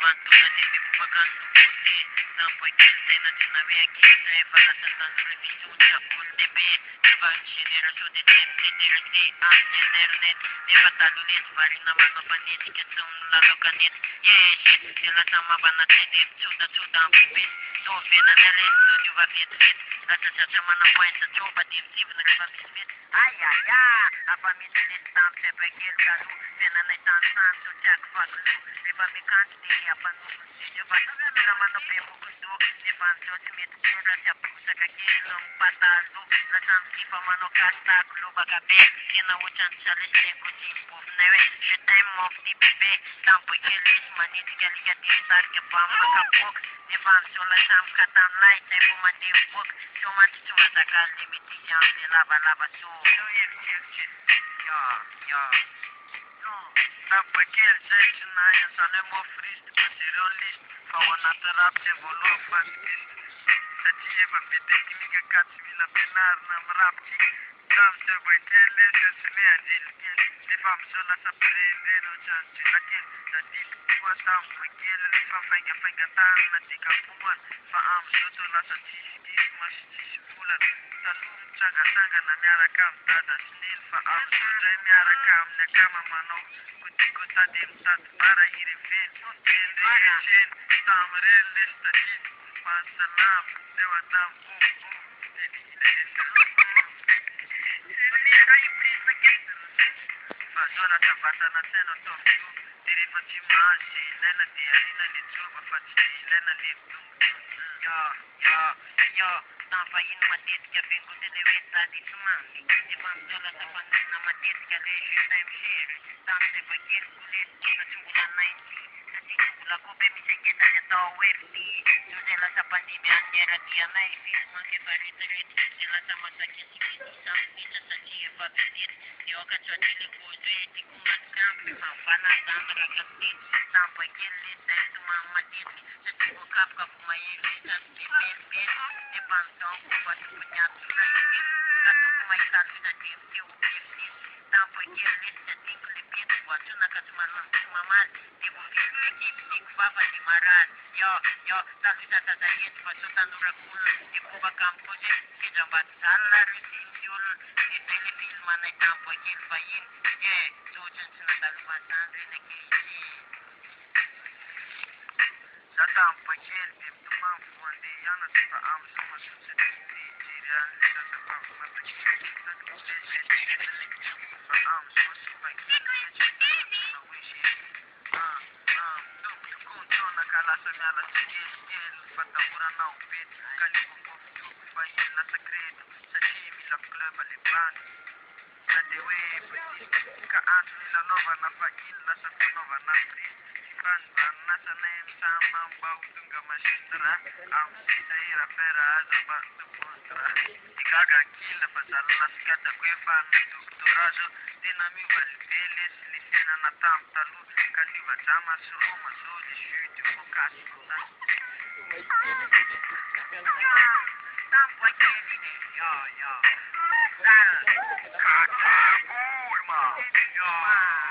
levantou da dele pagando você. Não foi que cena de nave aqui, né? Fala sentando revisão de chapéu de B. Vai gerar só de tempo, entender se a internet. De batalha, les varina mano panete, que são lá no canete. Yeah, shit, ela sama bana tede, suda suda pupis. Tô vendo nela, estúdio vai ver três. Essa já chama na poesia, tropa de vivo na família Smith. Ai, ai, ai, a família Smith tá sempre aqui, tá no. Vendo na estança, o Jack Faglu. Leva me cante, tem a panu. Eu vou ver na mano, pego o gusto. Leva o Smith, tudo se apuxa, que aqui não patado. Lançam se fama no castáculo, bagabe. Que não o chance, já lhes tem com o tipo, né? The time of the baby, tampo eles, manito que ali a testar que pamba capok. Levam sola sam katam light, tempo mande book. Chuma chuma sakal limiti jam de lava lava so. Yeah. No, tampo aquele jeito na essa lemo frist, considerou list. Fawana terap se volo fast kist. Satie ba pete kimiga katsvila penar nam rapti. Tam se baitele se sune adil. Fam sola sa prende no chance lakil sa dik ko tam fakir fa fenga tan na tika puan fa am soto la sa tiski mas tis fulan talum chaga sanga na miara kam tada snil fa am soto miara kam na kama mano kutiko tadim tat para hire fen ende chen tam rel lista hit fa salam dewa tam Zona tabata na teno tomtu deriva de imagem lena de alina de tropa fati lena de yo tava indo matet que vem com de leveza de sumami de bandola da panina matet que deixa time share tam se vai que kulet na chula 90 sa chula ko be mi se que ta to webd yo de la pandemia era dia na film que parita de la samata que se que sa pizza sa dia va venir yo ka chotili ko de kuma campi ma fana sandra katti sampo que lista isso mamma disse se tu capca kuma ele está de bem de panção com pode punhar tudo aqui kuma está tudo de eu sampo que lista de clipito quando na casmana mamar de bufir de fava de marar yo tá tudo tá gente passou tá no racun de cuba campo que já batalla risinjul de telefilm mana campo que fain so na taluma sandre na kiji satam pakel de tumam fonde yana sa am sama su se jiran sa sa am ma ta ki sa ku se sa am so su ba ki na wishi tu kunto na kala sa mala skill fatamura na upet kali ko tu fain na secreto sa team la club aliban na dewe ka antoni la nova na fail na sa nova na tri ban na sa nem sama bau tunga masitra am saira pera azba tu contra ikaga kila pasal na skata kwe fan doktorajo dinami valveles lisena na tam talu kaliva tama sroma so de chute focus na tam pakeli yo Kata Bulma. Yo.